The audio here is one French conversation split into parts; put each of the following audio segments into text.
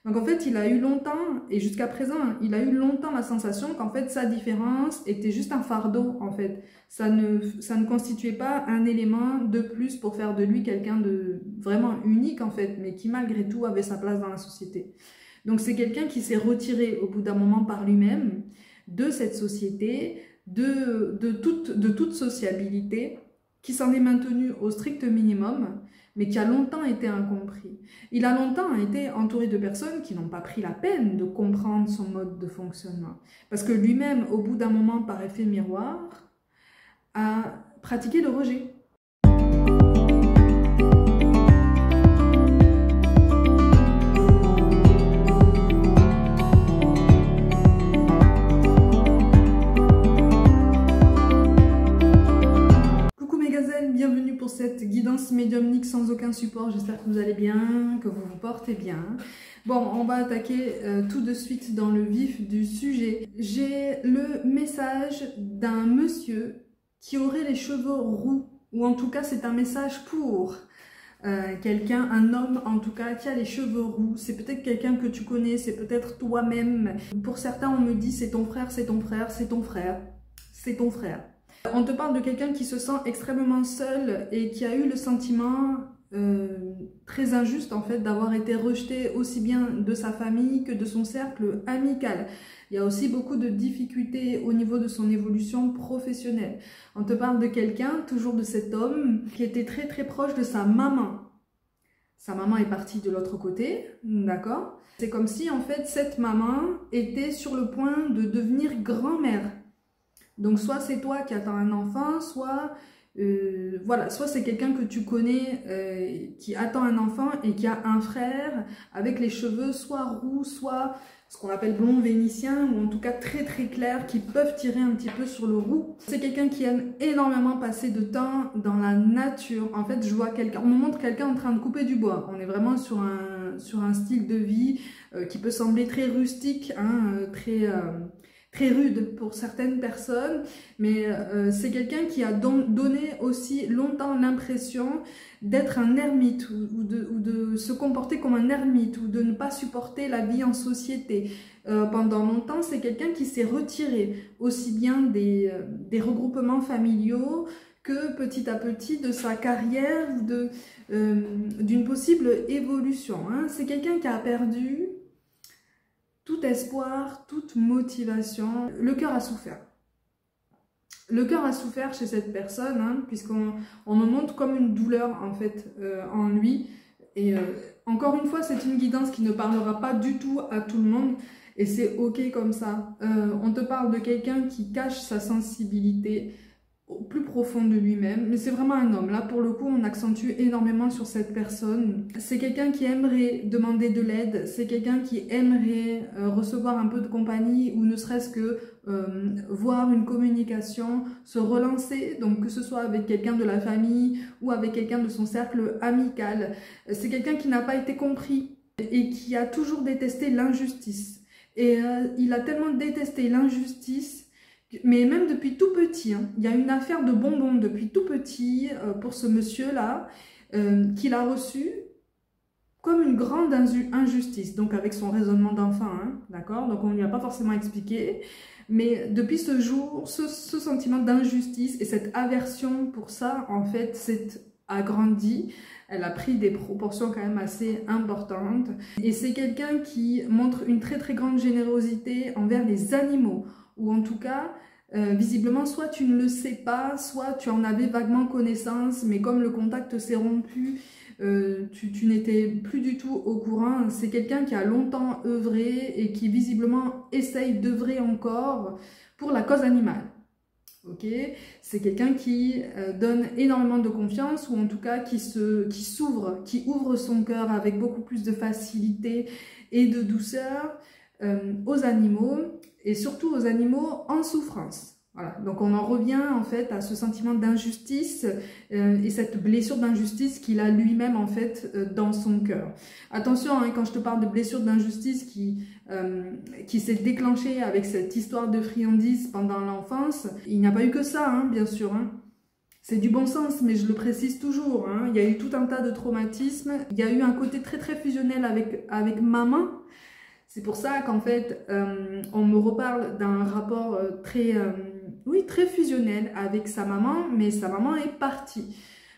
Donc en fait, il a eu longtemps, et jusqu'à présent, il a eu longtemps la sensation qu'en fait, sa différence était juste un fardeau, en fait. Ça ne constituait pas un élément de plus pour faire de lui quelqu'un de vraiment unique, en fait, mais qui malgré tout avait sa place dans la société. Donc c'est quelqu'un qui s'est retiré au bout d'un moment par lui-même de cette société, de toute sociabilité, qui s'en est maintenu au strict minimum, mais qui a longtemps été incompris. Il a longtemps été entouré de personnes qui n'ont pas pris la peine de comprendre son mode de fonctionnement. Parce que lui-même, au bout d'un moment, par effet miroir, a pratiqué le rejet. Bienvenue pour cette guidance médiumnique sans aucun support. J'espère que vous allez bien, que vous vous portez bien. Bon, on va attaquer tout de suite dans le vif du sujet. J'ai le message d'un monsieur qui aurait les cheveux roux, ou en tout cas c'est un message pour quelqu'un, un homme en tout cas, qui a les cheveux roux. C'est peut-être quelqu'un que tu connais, c'est peut-être toi-même. Pour certains, on me dit c'est ton frère, c'est ton frère, c'est ton frère, c'est ton frère. On te parle de quelqu'un qui se sent extrêmement seul et qui a eu le sentiment très injuste en fait d'avoir été rejeté aussi bien de sa famille que de son cercle amical. Il y a aussi beaucoup de difficultés au niveau de son évolution professionnelle. On te parle de quelqu'un, toujours de cet homme, qui était très très proche de sa maman. Sa maman est partie de l'autre côté, d'accord? C'est comme si en fait cette maman était sur le point de devenir grand-mère. Donc soit c'est toi qui attends un enfant, soit voilà, soit c'est quelqu'un que tu connais qui attend un enfant et qui a un frère avec les cheveux soit roux, soit ce qu'on appelle blond vénitien, ou en tout cas très très clairs, qui peuvent tirer un petit peu sur le roux. C'est quelqu'un qui aime énormément passer de temps dans la nature. En fait, je vois quelqu'un, on me montre quelqu'un en train de couper du bois. On est vraiment sur un style de vie qui peut sembler très rustique, hein, très rude pour certaines personnes, mais c'est quelqu'un qui a donné aussi longtemps l'impression d'être un ermite ou de se comporter comme un ermite ou de ne pas supporter la vie en société. Pendant longtemps, c'est quelqu'un qui s'est retiré aussi bien des regroupements familiaux que petit à petit de sa carrière, d'une possible évolution, hein. C'est quelqu'un qui a perdu tout espoir, toute motivation. Le cœur a souffert. Le cœur a souffert chez cette personne, hein, puisqu'on me montre comme une douleur en fait en lui. Et encore une fois, c'est une guidance qui ne parlera pas du tout à tout le monde. Et c'est ok comme ça. On te parle de quelqu'un qui cache sa sensibilité au plus profond de lui-même, mais c'est vraiment un homme. Là, pour le coup, on accentue énormément sur cette personne. C'est quelqu'un qui aimerait demander de l'aide, c'est quelqu'un qui aimerait recevoir un peu de compagnie, ou ne serait-ce que voir une communication, se relancer, donc que ce soit avec quelqu'un de la famille ou avec quelqu'un de son cercle amical. C'est quelqu'un qui n'a pas été compris et qui a toujours détesté l'injustice. Et il a tellement détesté l'injustice, mais même depuis tout petit, hein, il y a une affaire de bonbons depuis tout petit pour ce monsieur-là, qu'il a reçu comme une grande injustice, donc avec son raisonnement d'enfant, hein, d'accord? Donc on ne lui a pas forcément expliqué, mais depuis ce jour, ce sentiment d'injustice et cette aversion pour ça, en fait, s'est agrandi. Elle a pris des proportions quand même assez importantes. Et c'est quelqu'un qui montre une très très grande générosité envers les animaux, ou en tout cas, visiblement, soit tu ne le sais pas, soit tu en avais vaguement connaissance, mais comme le contact s'est rompu, tu n'étais plus du tout au courant. C'est quelqu'un qui a longtemps œuvré et qui visiblement essaye d'œuvrer encore pour la cause animale. Ok, c'est quelqu'un qui donne énormément de confiance, ou en tout cas qui s'ouvre, qui ouvre son cœur avec beaucoup plus de facilité et de douceur aux animaux, et surtout aux animaux en souffrance. Voilà, donc on en revient en fait à ce sentiment d'injustice et cette blessure d'injustice qu'il a lui-même en fait dans son cœur. Attention, hein, quand je te parle de blessure d'injustice qui s'est déclenchée avec cette histoire de friandise pendant l'enfance, il n'y a pas eu que ça, hein, bien sûr. Hein. C'est du bon sens, mais je le précise toujours, hein. Il y a eu tout un tas de traumatismes. Il y a eu un côté très très fusionnel avec maman. C'est pour ça qu'en fait, on me reparle d'un rapport très fusionnel avec sa maman, mais sa maman est partie.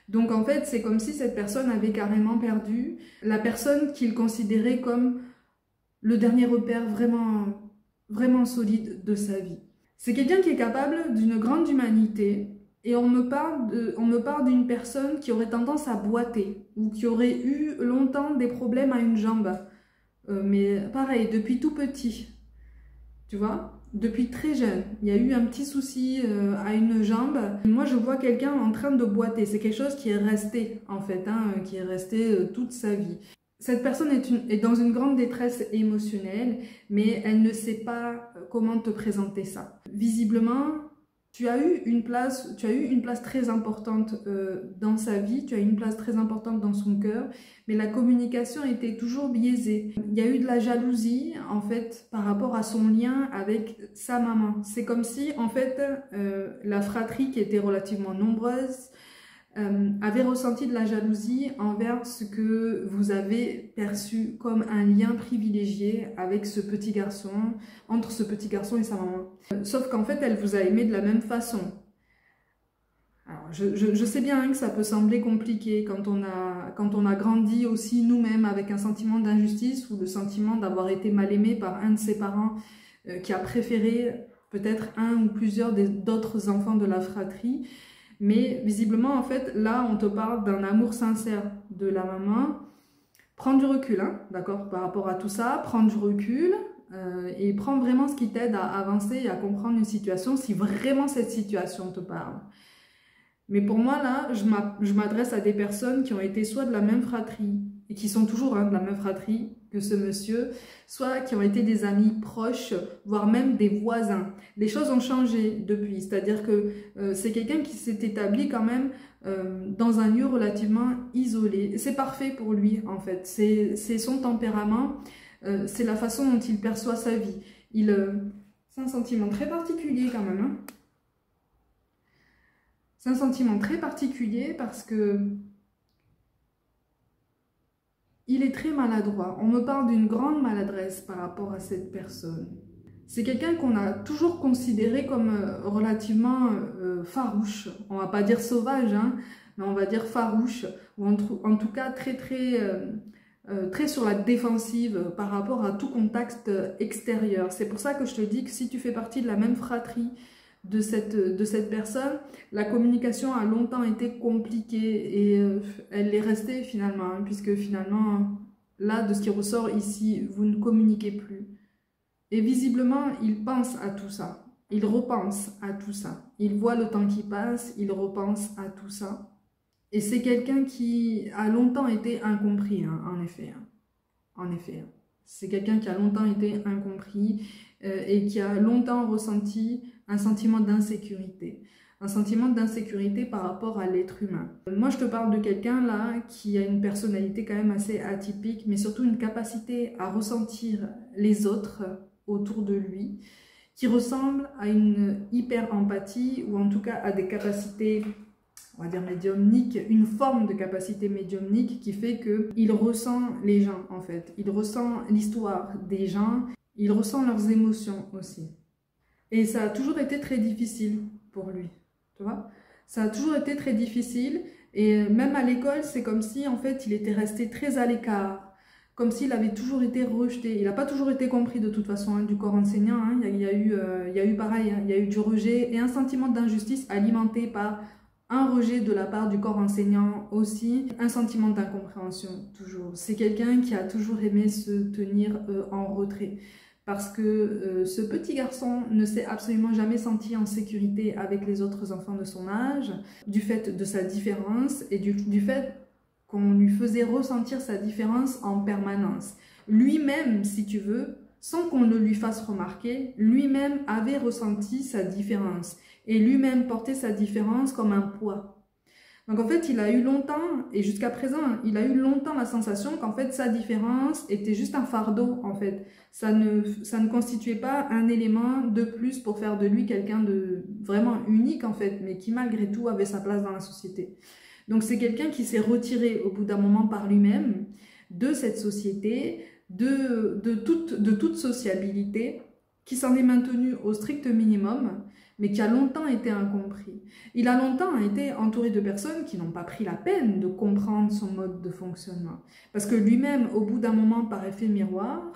Donc en fait, c'est comme si cette personne avait carrément perdu la personne qu'il considérait comme le dernier repère vraiment, vraiment solide de sa vie. C'est quelqu'un qui est capable d'une grande humanité et on me parle d'une personne qui aurait tendance à boiter ou qui aurait eu longtemps des problèmes à une jambe. Mais pareil, depuis tout petit, tu vois, depuis très jeune, il y a eu un petit souci à une jambe. Moi, je vois quelqu'un en train de boiter. C'est quelque chose qui est resté, en fait, hein, qui est resté toute sa vie. Cette personne est dans une grande détresse émotionnelle, mais elle ne sait pas comment te présenter ça. Visiblement, tu as eu une place très importante dans sa vie, tu as eu une place très importante dans son cœur, mais la communication était toujours biaisée. Il y a eu de la jalousie, en fait, par rapport à son lien avec sa maman. C'est comme si, en fait, la fratrie, qui était relativement nombreuse, avait ressenti de la jalousie envers ce que vous avez perçu comme un lien privilégié avec ce petit garçon, entre ce petit garçon et sa maman. Sauf qu'en fait, elle vous a aimé de la même façon. Alors, je sais bien que ça peut sembler compliqué quand on a grandi aussi nous-mêmes avec un sentiment d'injustice ou le sentiment d'avoir été mal aimé par un de ses parents qui a préféré peut-être un ou plusieurs d'autres enfants de la fratrie. Mais visiblement, en fait, là, on te parle d'un amour sincère de la maman. Prends du recul, hein, d'accord, par rapport à tout ça. Prends du recul et prends vraiment ce qui t'aide à avancer et à comprendre une situation, si vraiment cette situation te parle. Mais pour moi, là, je m'adresse à des personnes qui ont été soit de la même fratrie, et qui sont toujours de la même fratrie que ce monsieur, soit qui ont été des amis proches, voire même des voisins. Les choses ont changé depuis, c'est-à-dire que c'est quelqu'un qui s'est établi quand même dans un lieu relativement isolé. C'est parfait pour lui, en fait. C'est son tempérament, c'est la façon dont il perçoit sa vie. C'est un sentiment très particulier quand même, hein. C'est un sentiment très particulier parce que il est très maladroit. On me parle d'une grande maladresse par rapport à cette personne. C'est quelqu'un qu'on a toujours considéré comme relativement farouche. On va pas dire sauvage, hein, mais on va dire farouche. Ou en tout cas très sur la défensive par rapport à tout contexte extérieur. C'est pour ça que je te dis que si tu fais partie de la même fratrie de cette personne, la communication a longtemps été compliquée et elle l'est restée finalement, hein, puisque finalement, là, de ce qui ressort ici, vous ne communiquez plus. Et visiblement, il pense à tout ça, il repense à tout ça, il voit le temps qui passe, il repense à tout ça. Et c'est quelqu'un qui a longtemps été incompris, hein, en effet. Hein. En effet. Hein. C'est quelqu'un qui a longtemps été incompris et qui a longtemps ressenti un sentiment d'insécurité. Un sentiment d'insécurité par rapport à l'être humain. Moi, je te parle de quelqu'un là qui a une personnalité quand même assez atypique, mais surtout une capacité à ressentir les autres autour de lui, qui ressemble à une hyper-empathie ou en tout cas à des capacités, on va dire médiumniques, une forme de capacité médiumnique qui fait qu'il ressent les gens en fait. Il ressent l'histoire des gens, il ressent leurs émotions aussi. Et ça a toujours été très difficile pour lui, tu vois. Ça a toujours été très difficile et même à l'école, c'est comme si en fait il était resté très à l'écart, comme s'il avait toujours été rejeté. Il n'a pas toujours été compris de toute façon hein, du corps enseignant. Hein. Il y a eu pareil, hein, il y a eu du rejet et un sentiment d'injustice alimenté par un rejet de la part du corps enseignant aussi, un sentiment d'incompréhension toujours. C'est quelqu'un qui a toujours aimé se tenir en retrait. Parce que ce petit garçon ne s'est absolument jamais senti en sécurité avec les autres enfants de son âge, du fait de sa différence et du fait qu'on lui faisait ressentir sa différence en permanence. Lui-même, si tu veux, sans qu'on le lui fasse remarquer, lui-même avait ressenti sa différence et lui-même portait sa différence comme un poids. Donc en fait, il a eu longtemps, et jusqu'à présent, il a eu longtemps la sensation qu'en fait, sa différence était juste un fardeau, en fait. Ça ne constituait pas un élément de plus pour faire de lui quelqu'un de vraiment unique, en fait, mais qui malgré tout avait sa place dans la société. Donc c'est quelqu'un qui s'est retiré au bout d'un moment par lui-même de cette société, de toute sociabilité, qui s'en est maintenu au strict minimum, mais qui a longtemps été incompris. Il a longtemps été entouré de personnes qui n'ont pas pris la peine de comprendre son mode de fonctionnement. Parce que lui-même, au bout d'un moment, par effet miroir,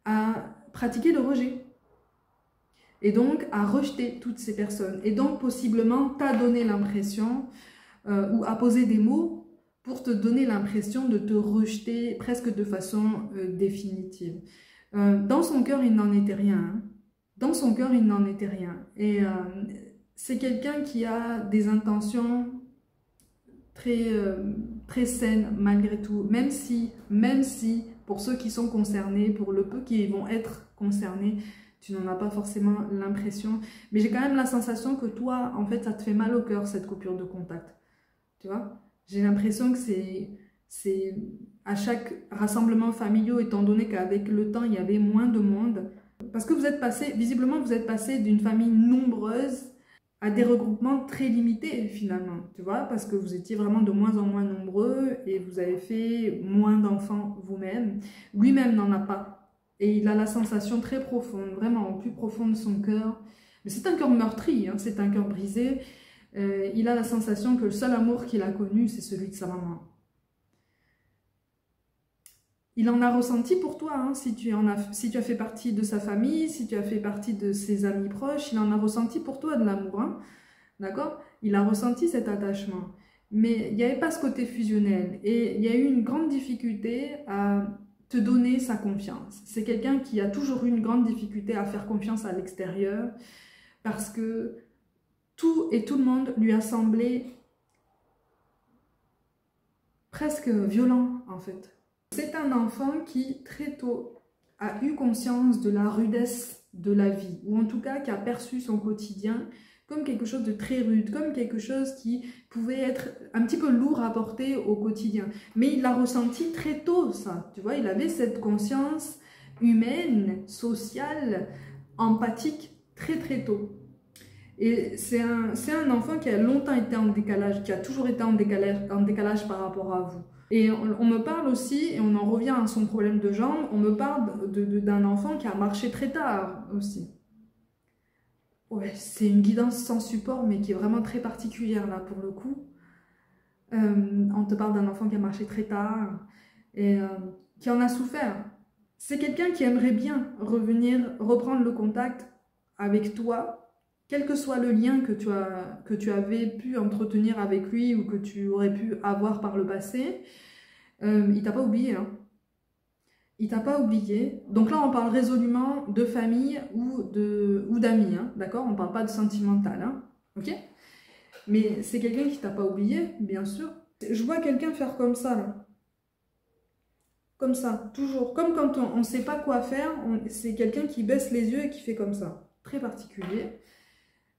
a pratiqué le rejet. Et donc, a rejeté toutes ces personnes. Et donc, possiblement, t'a donné l'impression, ou a posé des mots pour te donner l'impression de te rejeter presque de façon définitive. Dans son cœur, il n'en était rien. Hein. Dans son cœur, il n'en était rien. Et c'est quelqu'un qui a des intentions très saines malgré tout. Même si, pour ceux qui sont concernés, pour le peu qui vont être concernés, tu n'en as pas forcément l'impression. Mais j'ai quand même la sensation que toi, en fait, ça te fait mal au cœur, cette coupure de contact. Tu vois? J'ai l'impression que c'est à chaque rassemblement familial, étant donné qu'avec le temps, il y avait moins de monde. Parce que vous êtes passé, visiblement, vous êtes passé d'une famille nombreuse à des regroupements très limités, finalement. Tu vois? Parce que vous étiez vraiment de moins en moins nombreux et vous avez fait moins d'enfants vous-même. Lui-même n'en a pas. Et il a la sensation très profonde, vraiment au plus profond de son cœur. Mais c'est un cœur meurtri, hein, c'est un cœur brisé. Il a la sensation que le seul amour qu'il a connu, c'est celui de sa maman. Il en a ressenti pour toi, hein, si tu as fait partie de sa famille, si tu as fait partie de ses amis proches, il en a ressenti pour toi de l'amour, hein, d'accord? Il a ressenti cet attachement. Mais il n'y avait pas ce côté fusionnel et il y a eu une grande difficulté à te donner sa confiance. C'est quelqu'un qui a toujours eu une grande difficulté à faire confiance à l'extérieur parce que tout et tout le monde lui a semblé presque violent, en fait. C'est un enfant qui, très tôt, a eu conscience de la rudesse de la vie, ou en tout cas qui a perçu son quotidien comme quelque chose de très rude, comme quelque chose qui pouvait être un petit peu lourd à porter au quotidien. Mais il l'a ressenti très tôt, ça, tu vois, il avait cette conscience humaine, sociale, empathique, très très tôt. Et c'est un enfant qui a longtemps été en décalage, qui a toujours été en décalage par rapport à vous. Et on me parle aussi, et on en revient à son problème de jambes, on me parle d'un enfant qui a marché très tard aussi. Ouais, c'est une guidance sans support, mais qui est vraiment très particulière là pour le coup. On te parle d'un enfant qui a marché très tard et qui en a souffert. C'est quelqu'un qui aimerait bien reprendre le contact avec toi, quel que soit le lien que tu avais pu entretenir avec lui ou que tu aurais pu avoir par le passé. Il t'a pas oublié, hein. Il t'a pas oublié. Donc là, on parle résolument de famille ou d'amis, hein, d'accord? On parle pas de sentimental, hein, ok? Mais c'est quelqu'un qui t'a pas oublié, bien sûr. Je vois quelqu'un faire comme ça, là. Comme ça, toujours. Comme quand on ne sait pas quoi faire, c'est quelqu'un qui baisse les yeux et qui fait comme ça. Très particulier.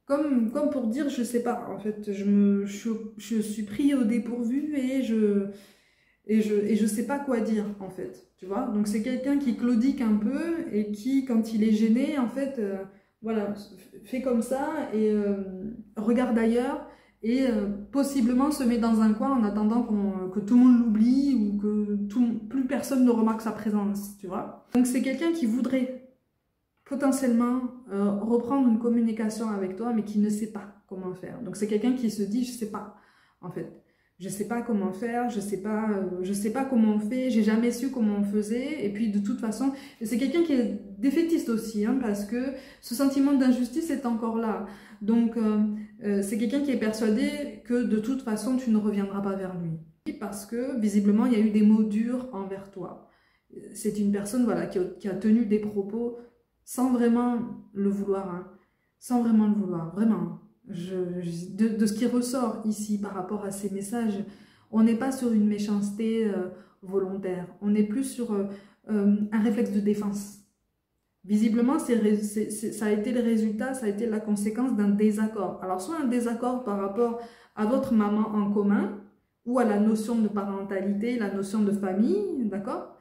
Comme pour dire, je sais pas, en fait, je suis pris au dépourvu et je sais pas quoi dire, en fait, tu vois. Donc c'est quelqu'un qui claudique un peu et qui, quand il est gêné, en fait, voilà, fait comme ça et regarde ailleurs et possiblement se met dans un coin en attendant que tout le monde l'oublie ou que plus personne ne remarque sa présence, tu vois. Donc c'est quelqu'un qui voudrait potentiellement reprendre une communication avec toi, mais qui ne sait pas comment faire. Donc c'est quelqu'un qui se dit, je sais pas, en fait. Je sais pas comment faire, je sais pas comment on fait, j'ai jamais su comment on faisait, et puis de toute façon, c'est quelqu'un qui est défaitiste aussi, hein, parce que ce sentiment d'injustice est encore là. Donc c'est quelqu'un qui est persuadé que de toute façon, tu ne reviendras pas vers lui. Parce que visiblement, il y a eu des mots durs envers toi. C'est une personne, voilà, qui a tenu des propos sans vraiment le vouloir, hein, sans vraiment le vouloir, vraiment. De ce qui ressort ici par rapport à ces messages, on n'est pas sur une méchanceté volontaire, on est plus sur un réflexe de défense. Visiblement, ça a été le résultat, ça a été la conséquence d'un désaccord. Alors, soit un désaccord par rapport à votre maman en commun, ou à la notion de parentalité, la notion de famille, d'accord?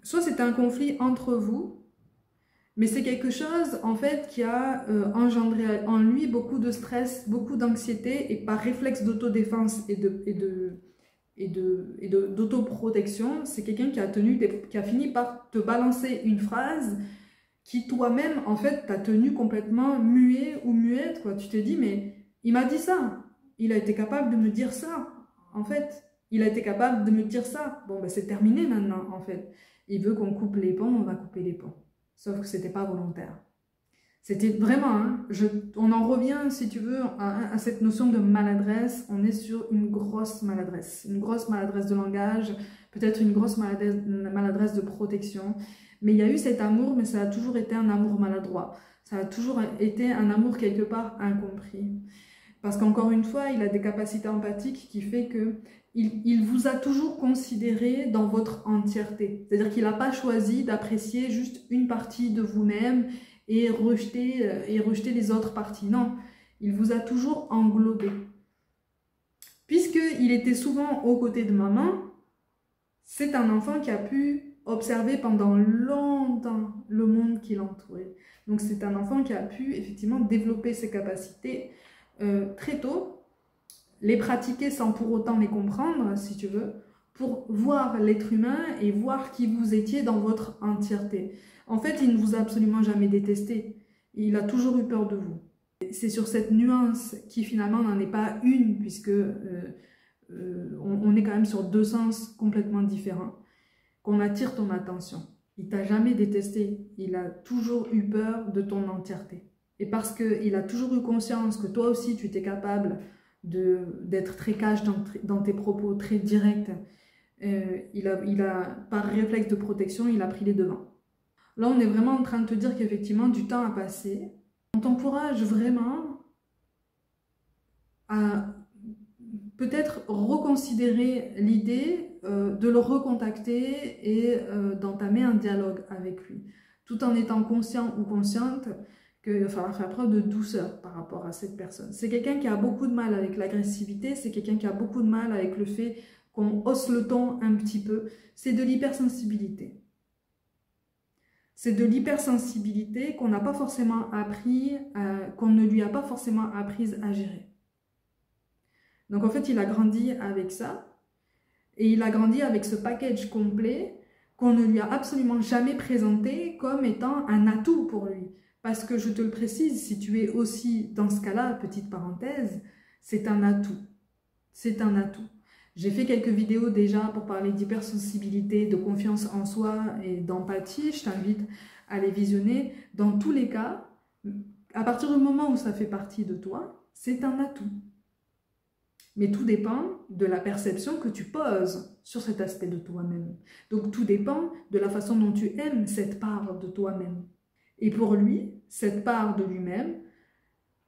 Soit c'est un conflit entre vous, mais c'est quelque chose, en fait, qui a engendré en lui beaucoup de stress, beaucoup d'anxiété, et par réflexe d'autodéfense et d'autoprotection, c'est quelqu'un qui a fini par te balancer une phrase qui toi-même, en fait, t'a tenu complètement muet ou muette, quoi. Tu te dis, mais il m'a dit ça, il a été capable de me dire ça, en fait, il a été capable de me dire ça. Bon, ben c'est terminé maintenant, en fait. Il veut qu'on coupe les ponts, on va couper les ponts. Sauf que c'était pas volontaire. C'était vraiment, hein, on en revient, si tu veux, à cette notion de maladresse. On est sur une grosse maladresse de langage, peut-être une grosse maladresse de protection. Mais il y a eu cet amour, mais ça a toujours été un amour maladroit. Ça a toujours été un amour quelque part incompris. Parce qu'encore une fois, il a des capacités empathiques qui fait que il vous a toujours considéré dans votre entièreté. C'est-à-dire qu'il n'a pas choisi d'apprécier juste une partie de vous-même et rejeter les autres parties. Non, il vous a toujours englobé. Puisqu'il était souvent aux côtés de maman, c'est un enfant qui a pu observer pendant longtemps le monde qui l'entourait. Donc c'est un enfant qui a pu effectivement développer ses capacités très tôt, les pratiquer sans pour autant les comprendre, si tu veux, pour voir l'être humain et voir qui vous étiez dans votre entièreté. En fait, il ne vous a absolument jamais détesté. Il a toujours eu peur de vous. C'est sur cette nuance qui finalement n'en est pas une, puisque on est quand même sur deux sens complètement différents, qu'on attire ton attention. Il t'a jamais détesté. Il a toujours eu peur de ton entièreté. Et parce qu'il a toujours eu conscience que toi aussi, tu étais capable d'être très cash dans tes propos, très direct, par réflexe de protection, il a pris les devants. Là, on est vraiment en train de te dire qu'effectivement, du temps a passé. On t'encourage vraiment à peut-être reconsidérer l'idée de le recontacter et d'entamer un dialogue avec lui, tout en étant conscient ou consciente qu'il va falloir faire preuve de douceur par rapport à cette personne. C'est quelqu'un qui a beaucoup de mal avec l'agressivité, c'est quelqu'un qui a beaucoup de mal avec le fait qu'on hausse le ton un petit peu. C'est de l'hypersensibilité. C'est de l'hypersensibilité qu'on n'a pas forcément appris, qu'on ne lui a pas forcément apprise à gérer. Donc en fait, il a grandi avec ça, et il a grandi avec ce package complet qu'on ne lui a absolument jamais présenté comme étant un atout pour lui. Parce que je te le précise, si tu es aussi dans ce cas-là, petite parenthèse, c'est un atout. C'est un atout. J'ai fait quelques vidéos déjà pour parler d'hypersensibilité, de confiance en soi et d'empathie. Je t'invite à les visionner. Dans tous les cas, à partir du moment où ça fait partie de toi, c'est un atout. Mais tout dépend de la perception que tu poses sur cet aspect de toi-même. Donc tout dépend de la façon dont tu aimes cette part de toi-même. Et pour lui, cette part de lui-même,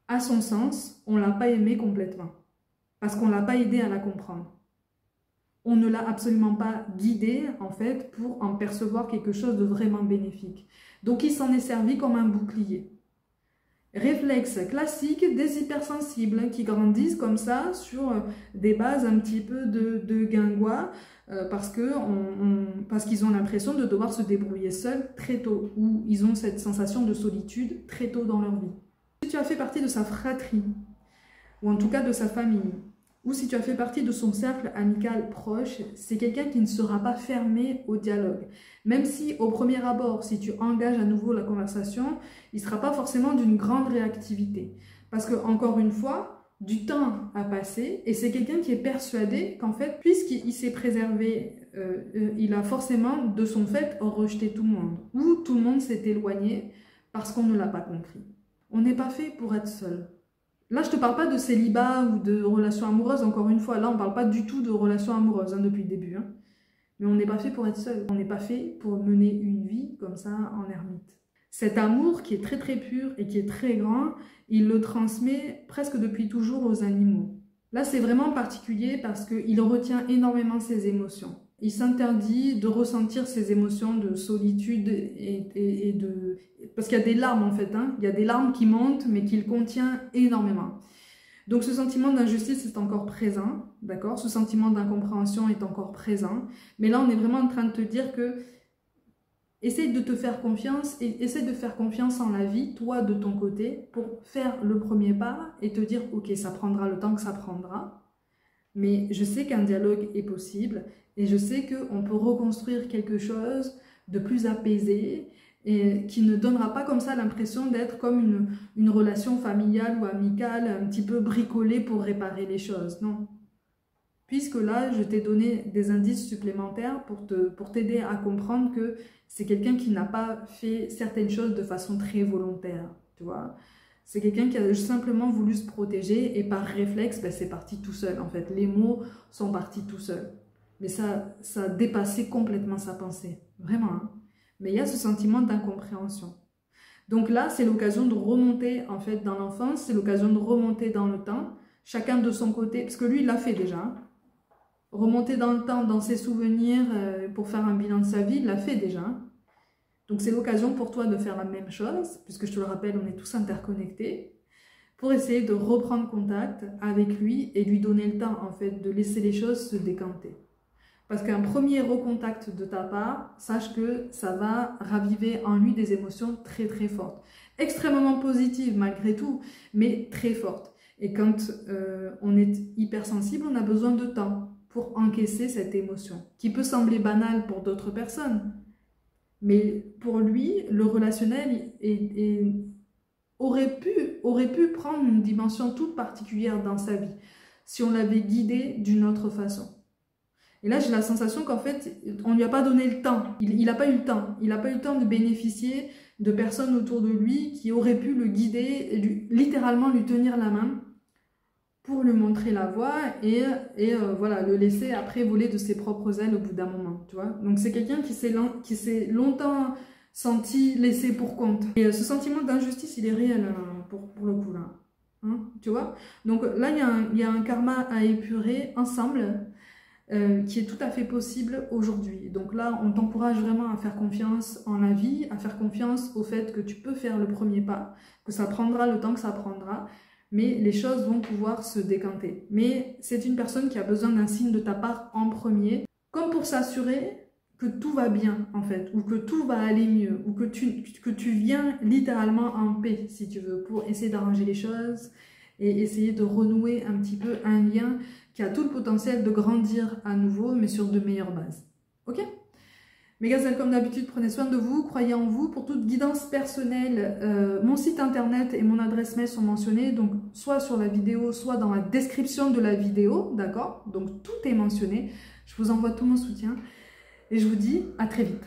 à son sens, on ne l'a pas aimée complètement. Parce qu'on ne l'a pas aidé à la comprendre. On ne l'a absolument pas guidé, en fait, pour en percevoir quelque chose de vraiment bénéfique. Donc il s'en est servi comme un bouclier. Réflexe classique des hypersensibles qui grandissent comme ça sur des bases un petit peu de guingois parce qu'ils ont l'impression de devoir se débrouiller seuls très tôt, ou ils ont cette sensation de solitude très tôt dans leur vie. Si tu as fait partie de sa fratrie, ou en tout cas de sa famille, ou si tu as fait partie de son cercle amical proche, c'est quelqu'un qui ne sera pas fermé au dialogue. Même si au premier abord, si tu engages à nouveau la conversation, il ne sera pas forcément d'une grande réactivité. Parce que, encore une fois, du temps a passé et c'est quelqu'un qui est persuadé qu'en fait, puisqu'il s'est préservé, il a forcément de son fait rejeté tout le monde. Ou tout le monde s'est éloigné parce qu'on ne l'a pas compris. On n'est pas fait pour être seul. Là, je ne te parle pas de célibat ou de relations amoureuses, encore une fois. Là, on ne parle pas du tout de relations amoureuses depuis le début. Hein. Mais on n'est pas fait pour être seul. On n'est pas fait pour mener une vie comme ça en ermite. Cet amour qui est très très pur et qui est très grand, il le transmet presque depuis toujours aux animaux. Là, c'est vraiment particulier parce qu'il retient énormément ses émotions. il s'interdit de ressentir ces émotions de solitude et de... Parce qu'il y a des larmes en fait, hein. Il y a des larmes qui montent mais qu'il contient énormément. Donc ce sentiment d'injustice est encore présent, d'accord? Ce sentiment d'incompréhension est encore présent. Mais là, on est vraiment en train de te dire que essaye de te faire confiance et essaye de faire confiance en la vie, toi de ton côté, pour faire le premier pas et te dire, ok, ça prendra le temps que ça prendra, mais je sais qu'un dialogue est possible et je sais qu'on peut reconstruire quelque chose de plus apaisé et qui ne donnera pas comme ça l'impression d'être comme une relation familiale ou amicale un petit peu bricolée pour réparer les choses, non. Puisque là, je t'ai donné des indices supplémentaires pour t'aider à comprendre que c'est quelqu'un qui n'a pas fait certaines choses de façon très volontaire, tu vois. C'est quelqu'un qui a simplement voulu se protéger et par réflexe, ben, c'est parti tout seul en fait. Les mots sont partis tout seuls. Mais ça a dépassé complètement sa pensée, vraiment. Hein. Mais il y a ce sentiment d'incompréhension. Donc là, c'est l'occasion de remonter en fait dans l'enfance, c'est l'occasion de remonter dans le temps, chacun de son côté, parce que lui, il l'a fait déjà. Hein. Remonter dans le temps, dans ses souvenirs, pour faire un bilan de sa vie, il l'a fait déjà. Hein. Donc c'est l'occasion pour toi de faire la même chose, puisque je te le rappelle, on est tous interconnectés, pour essayer de reprendre contact avec lui et lui donner le temps en fait de laisser les choses se décanter. Parce qu'un premier recontact de ta part, sache que ça va raviver en lui des émotions très très fortes. Extrêmement positives malgré tout, mais très fortes. Et quand on est hypersensible, on a besoin de temps pour encaisser cette émotion, qui peut sembler banale pour d'autres personnes. Mais pour lui, le relationnel aurait pu prendre une dimension toute particulière dans sa vie, si on l'avait guidé d'une autre façon. Et là, j'ai la sensation qu'en fait, on ne lui a pas donné le temps. Il n'a pas eu le temps. Il n'a pas eu le temps de bénéficier de personnes autour de lui qui auraient pu le guider, littéralement lui tenir la main pour lui montrer la voie et voilà, le laisser après voler de ses propres ailes au bout d'un moment, tu vois. Donc c'est quelqu'un qui s'est longtemps senti laissé pour compte. Et ce sentiment d'injustice, il est réel hein, pour le coup là, hein, tu vois. Donc là, il y a un karma à épurer ensemble qui est tout à fait possible aujourd'hui. Donc là, on t'encourage vraiment à faire confiance en la vie, à faire confiance au fait que tu peux faire le premier pas, que ça prendra le temps que ça prendra, mais les choses vont pouvoir se décanter. Mais c'est une personne qui a besoin d'un signe de ta part en premier, comme pour s'assurer que tout va bien, en fait, ou que tout va aller mieux, ou que tu viens littéralement en paix, si tu veux, pour essayer d'arranger les choses et essayer de renouer un petit peu un lien qui a tout le potentiel de grandir à nouveau, mais sur de meilleures bases. Ok ? Mes gazelles, comme d'habitude, prenez soin de vous, croyez en vous. Pour toute guidance personnelle, mon site internet et mon adresse mail sont mentionnés, donc soit sur la vidéo, soit dans la description de la vidéo, d'accord? Donc tout est mentionné. Je vous envoie tout mon soutien et je vous dis à très vite.